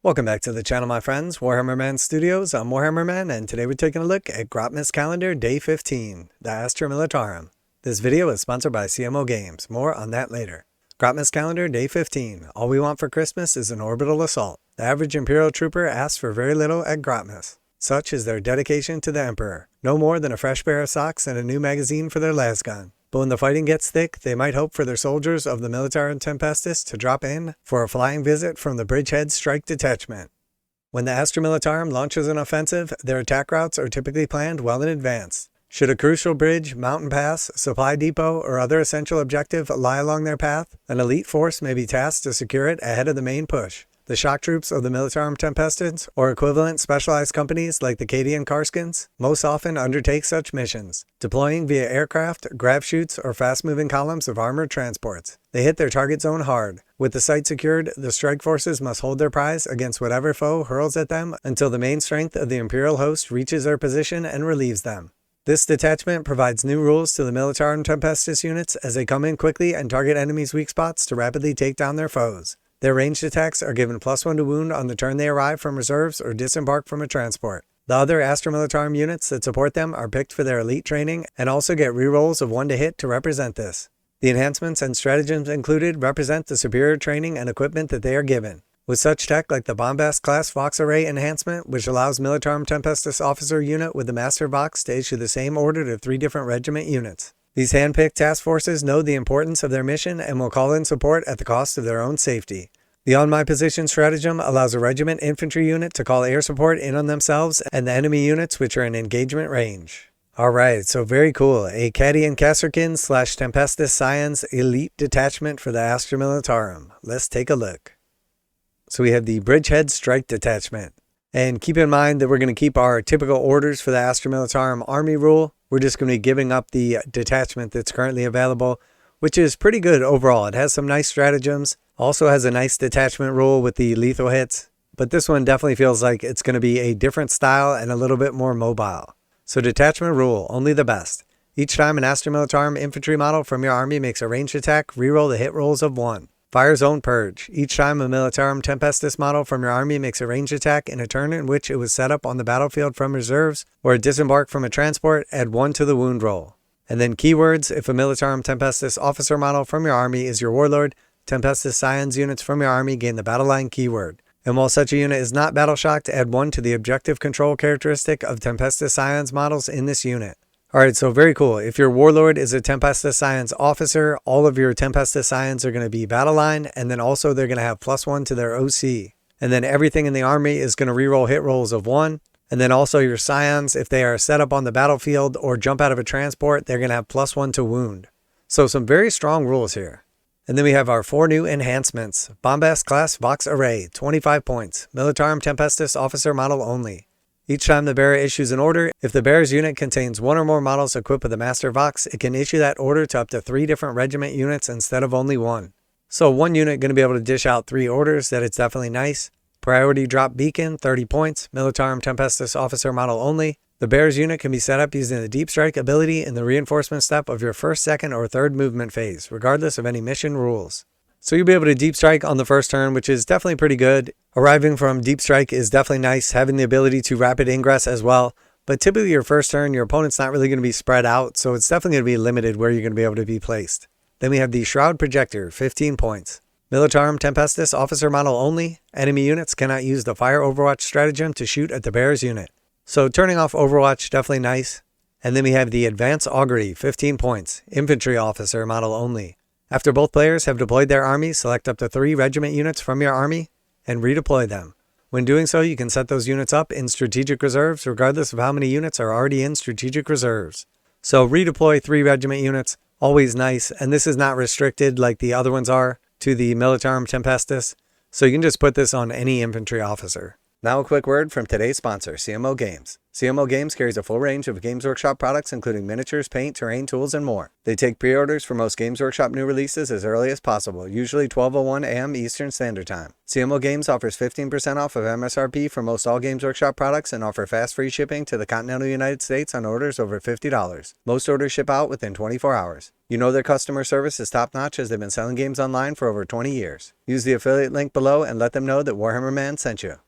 Welcome back to the channel, my friends. Warhammer Man Studios. I'm Warhammer Man, and today we're taking a look at Grotmas calendar day 15, the ASTRA MILITARUM. This video is sponsored by CMO Games. More on that later. Grotmas calendar day 15. All we want for Christmas is an orbital assault. The average Imperial trooper asks for very little at Grotmas. Such is their dedication to the Emperor. No more than a fresh pair of socks and a new magazine for their lasgun. But when the fighting gets thick, they might hope for their soldiers of the Militarum Tempestus to drop in for a flying visit from the Bridgehead Strike Detachment. When the ASTRA MILITARUM launches an offensive, their attack routes are typically planned well in advance. Should a crucial bridge, mountain pass, supply depot, or other essential objective lie along their path, an elite force may be tasked to secure it ahead of the main push. The shock troops of the Militarum Tempestus, or equivalent specialized companies like the Cadian Karskins, most often undertake such missions, deploying via aircraft, grav chutes, or fast-moving columns of armored transports. They hit their target zone hard. With the site secured, the strike forces must hold their prize against whatever foe hurls at them until the main strength of the Imperial host reaches their position and relieves them. This detachment provides new rules to the Militarum Tempestus units as they come in quickly and target enemies' weak spots to rapidly take down their foes. Their ranged attacks are given +1 to wound on the turn they arrive from reserves or disembark from a transport. The other ASTRA Militarum units that support them are picked for their elite training and also get rerolls of 1 to hit to represent this. The enhancements and stratagems included represent the superior training and equipment that they are given. With such tech like the Bombast class Vox Array enhancement, which allows Militarum Tempestus officer unit with the Master Vox to issue the same order to 3 different regiment units. These hand-picked task forces know the importance of their mission and will call in support at the cost of their own safety. The On My Position stratagem allows a regiment infantry unit to call air support in on themselves and the enemy units which are in engagement range. Alright, so very cool. A Cadian Kasserkin / Tempestus Scions elite detachment for the ASTRA Militarum. Let's take a look. So we have the Bridgehead Strike Detachment. And keep in mind that we're going to keep our typical orders for the ASTRA Militarum army rule. We're just going to be giving up the detachment that's currently available, which is pretty good overall. It has some nice stratagems, also has a nice detachment rule with the lethal hits, but this one definitely feels like it's going to be a different style and a little bit more mobile. So detachment rule, only the best. Each time an ASTRA Militarum infantry model from your army makes a ranged attack, reroll the hit rolls of 1. Fire Zone Purge. Each time a Militarum Tempestus model from your army makes a ranged attack in a turn in which it was set up on the battlefield from reserves or disembarked from a transport, add 1 to the wound roll. And then keywords, if a Militarum Tempestus officer model from your army is your warlord, Tempestus Scions units from your army gain the battle line keyword. And while such a unit is not battle shocked, add 1 to the objective control characteristic of Tempestus Scions models in this unit. Alright, so very cool. If your warlord is a Tempestus Scions officer, all of your Tempestus Scions are going to be battle line, and then also they're going to have +1 to their OC. And then everything in the army is going to reroll hit rolls of 1. And then also your Scions, if they are set up on the battlefield or jump out of a transport, they're going to have +1 to wound. So some very strong rules here. And then we have our 4 new enhancements. Bombast class Vox Array, 25 points. Militarum Tempestus officer model only. Each time the bearer issues an order, if the bearer's unit contains 1 or more models equipped with a Master Vox, it can issue that order to up to 3 different regiment units instead of only 1. So 1 unit going to be able to dish out 3 orders. That is definitely nice. Priority drop beacon, 30 points. Militarum Tempestus officer model only. The bearer's unit can be set up using the deep strike ability in the reinforcement step of your 1st, 2nd, or 3rd movement phase, regardless of any mission rules. So you'll be able to deep strike on the first turn, which is definitely pretty good. Arriving from deep strike is definitely nice, having the ability to rapid ingress as well. But typically your first turn, your opponent's not really going to be spread out, so it's definitely going to be limited where you're going to be able to be placed. Then we have the Shroud Projector, 15 points. Militarum Tempestus officer model only. Enemy units cannot use the Fire Overwatch stratagem to shoot at the bearer's unit. So turning off Overwatch, definitely nice. And then we have the Advanced Augury, 15 points. Infantry officer model only. After both players have deployed their armies, select up to 3 regiment units from your army and redeploy them. When doing so, you can set those units up in strategic reserves regardless of how many units are already in strategic reserves. So redeploy 3 regiment units, always nice, and this is not restricted like the other ones are to the Militarum Tempestus, so you can just put this on any infantry officer. Now a quick word from today's sponsor, CMO Games. CMO Games carries a full range of Games Workshop products including miniatures, paint, terrain, tools, and more. They take pre-orders for most Games Workshop new releases as early as possible, usually 12:01 a.m. Eastern Standard Time. CMO Games offers 15% off of MSRP for most all Games Workshop products and offer fast free shipping to the continental United States on orders over $50. Most orders ship out within 24 hours. You know their customer service is top-notch as they've been selling games online for over 20 years. Use the affiliate link below and let them know that Warhammer Man sent you.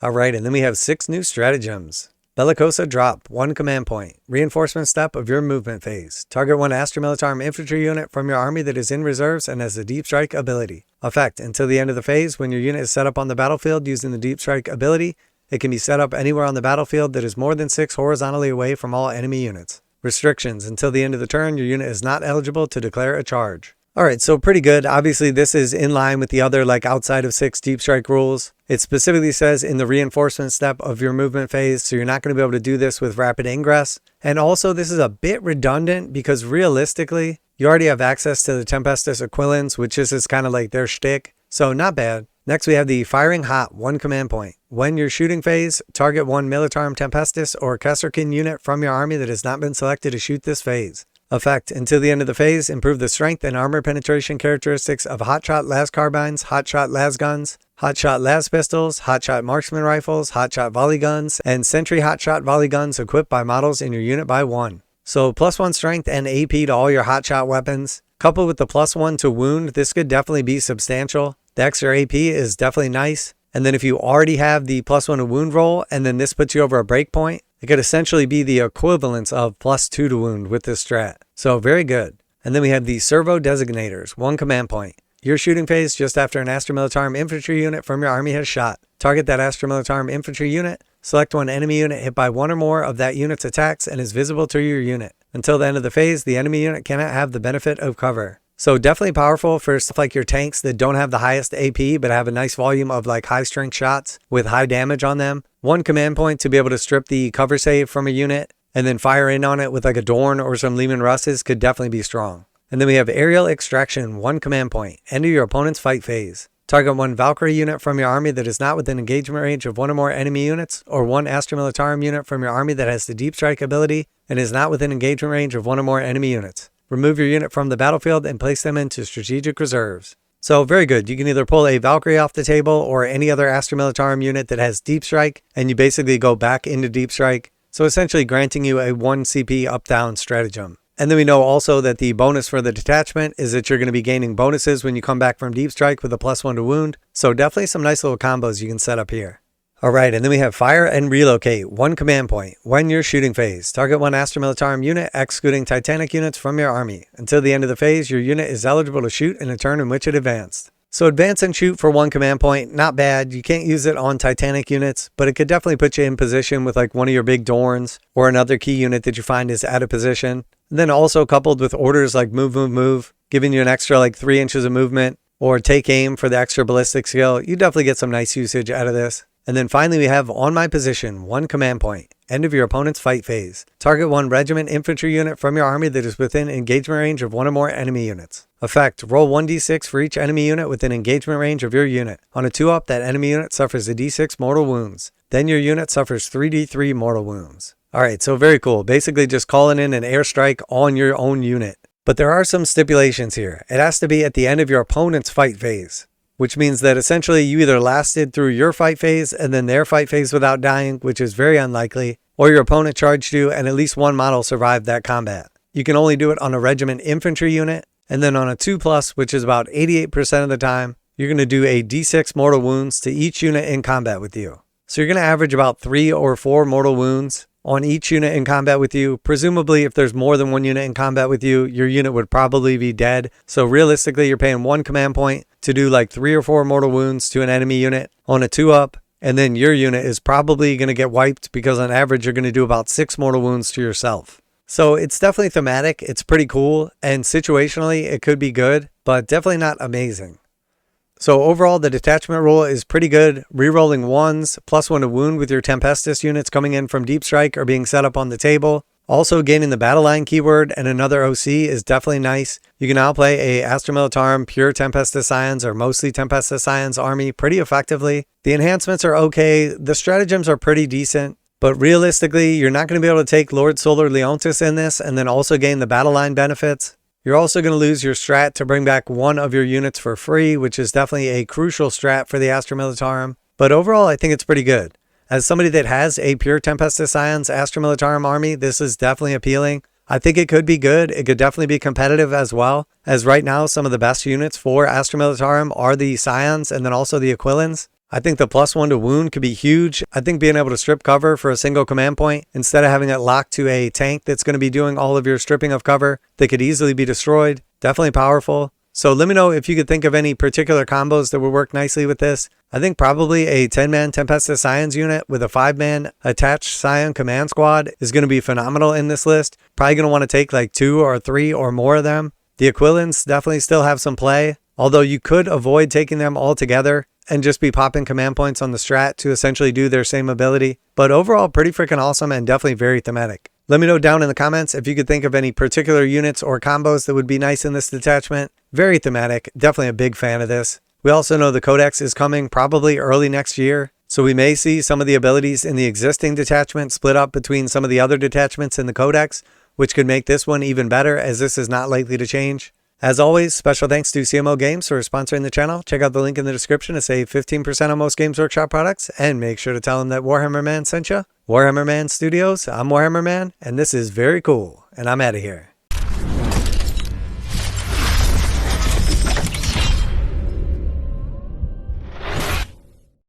Alright, and then we have 6 new stratagems. Bellicosa Drop, 1 command point. Reinforcement step of your movement phase. Target 1 ASTRA MILITARUM infantry unit from your army that is in reserves and has the Deep Strike ability. Effect, until the end of the phase, when your unit is set up on the battlefield using the Deep Strike ability, it can be set up anywhere on the battlefield that is more than 6 horizontally away from all enemy units. Restrictions, until the end of the turn, your unit is not eligible to declare a charge. Alright, so pretty good. Obviously, this is in line with the other, outside of 6 Deep Strike rules. It specifically says in the reinforcement step of your movement phase, so you're not going to be able to do this with rapid ingress. And also, this is a bit redundant because realistically, you already have access to the Tempestus Aquilans, which is kind of like their shtick. So not bad. Next, we have the Firing Hot, 1 command point. When you're shooting phase, target 1 Militarum Tempestus or Kesserkin unit from your army that has not been selected to shoot this phase. Effect, until the end of the phase, improve the strength and armor penetration characteristics of Hotshot las carbines, Hotshot las guns, Hotshot las pistols, Hotshot marksman rifles, Hotshot volley guns, and Sentry Hotshot volley guns equipped by models in your unit by 1. So +1 strength and AP to all your Hotshot weapons. Coupled with the +1 to wound, this could definitely be substantial. The extra AP is definitely nice. And then if you already have the +1 to wound roll, and then this puts you over a breakpoint, it could essentially be the equivalence of +2 to wound with this strat. So very good. And then we have the Servo Designators, 1 command point. Your shooting phase just after an ASTRA MILITARUM infantry unit from your army has shot. Target that ASTRA MILITARUM infantry unit, select 1 enemy unit hit by 1 or more of that unit's attacks and is visible to your unit. Until the end of the phase, the enemy unit cannot have the benefit of cover. So definitely powerful for stuff like your tanks that don't have the highest AP but have a nice volume of high strength shots with high damage on them. 1 command point to be able to strip the cover save from a unit and then fire in on it with a Dorn or some Lehman Russes could definitely be strong. And then we have Aerial Extraction, 1 command point. Enter your opponent's fight phase. Target 1 Valkyrie unit from your army that is not within engagement range of 1 or more enemy units, or 1 ASTRA MILITARUM unit from your army that has the Deep Strike ability and is not within engagement range of 1 or more enemy units. Remove your unit from the battlefield and place them into strategic reserves. So very good. You can either pull a Valkyrie off the table or any other ASTRA MILITARUM unit that has Deep Strike, and you basically go back into Deep Strike. So essentially granting you a 1 CP up-down stratagem. And then we know also that the bonus for the detachment is that you're going to be gaining bonuses when you come back from Deep Strike with a +1 to wound. So definitely some nice little combos you can set up here. Alright, and then we have Fire and Relocate, 1 command point. When you're shooting phase, target 1 ASTRA MILITARUM unit excluding Titanic units from your army. Until the end of the phase, your unit is eligible to shoot in a turn in which it advanced. So advance and shoot for 1 command point, not bad. You can't use it on Titanic units, but it could definitely put you in position with one of your big Dorns or another key unit that you find is out of position. And then also coupled with orders like move, move, move, giving you an extra 3 inches of movement, or take aim for the extra ballistic skill. You definitely get some nice usage out of this. And then finally we have On My Position, 1 command point. End of your opponent's fight phase. Target 1 regiment infantry unit from your army that is within engagement range of 1 or more enemy units. Effect, roll 1d6 for each enemy unit within engagement range of your unit. On a 2-up, that enemy unit suffers a d6 mortal wounds. Then your unit suffers 3d3 mortal wounds. Alright, so very cool. Basically just calling in an airstrike on your own unit. But there are some stipulations here. It has to be at the end of your opponent's fight phase, which means that essentially you either lasted through your fight phase and then their fight phase without dying, which is very unlikely, or your opponent charged you and at least 1 model survived that combat. You can only do it on a regiment infantry unit, and then on a 2+, which is about 88% of the time, you're going to do a d6 mortal wounds to each unit in combat with you. So you're going to average about 3 or 4 mortal wounds on each unit in combat with you. Presumably, if there's more than 1 unit in combat with you, your unit would probably be dead. So realistically, you're paying 1 command point to do 3 or 4 mortal wounds to an enemy unit on a 2-up, and then your unit is probably going to get wiped because on average, you're going to do about 6 mortal wounds to yourself. So it's definitely thematic. It's pretty cool, and situationally, it could be good, but definitely not amazing. So overall, the detachment rule is pretty good. Rerolling 1s, +1 to wound with your Tempestus units coming in from Deep Strike or being set up on the table. Also, gaining the battle line keyword and another OC is definitely nice. You can now play a ASTRA MILITARUM pure Tempestus Scions or mostly Tempestus Scions army pretty effectively. The enhancements are okay, the stratagems are pretty decent, but realistically, you're not going to be able to take Lord Solar Leontis in this and then also gain the battle line benefits. You're also going to lose your strat to bring back one of your units for free, which is definitely a crucial strat for the ASTRA MILITARUM. But overall, I think it's pretty good. As somebody that has a pure Tempestus Scions ASTRA MILITARUM army, this is definitely appealing. I think it could be good. It could definitely be competitive as well, as right now some of the best units for ASTRA MILITARUM are the Scions and then also the Aquilans. I think the +1 to wound could be huge. I think being able to strip cover for a single command point, instead of having it locked to a tank that's going to be doing all of your stripping of cover that could easily be destroyed, definitely powerful. So let me know if you could think of any particular combos that would work nicely with this. I think probably a 10-man Tempestus Scions unit with a 5-man attached Scion command squad is going to be phenomenal in this list. Probably going to want to take like 2 or 3 or more of them. The Aquilans definitely still have some play, although you could avoid taking them all together and just be popping command points on the strat to essentially do their same ability. But overall, pretty freaking awesome and definitely very thematic. Let me know down in the comments if you could think of any particular units or combos that would be nice in this detachment. Very thematic, definitely a big fan of this. We also know the Codex is coming probably early next year, so we may see some of the abilities in the existing detachment split up between some of the other detachments in the Codex, which could make this one even better, as this is not likely to change. As always, special thanks to CMO Games for sponsoring the channel. Check out the link in the description to save 15% on most Games Workshop products, and make sure to tell them that Warhammer Man sent you. Warhammer Man Studios, I'm Warhammer Man, and this is very cool, and I'm out of here.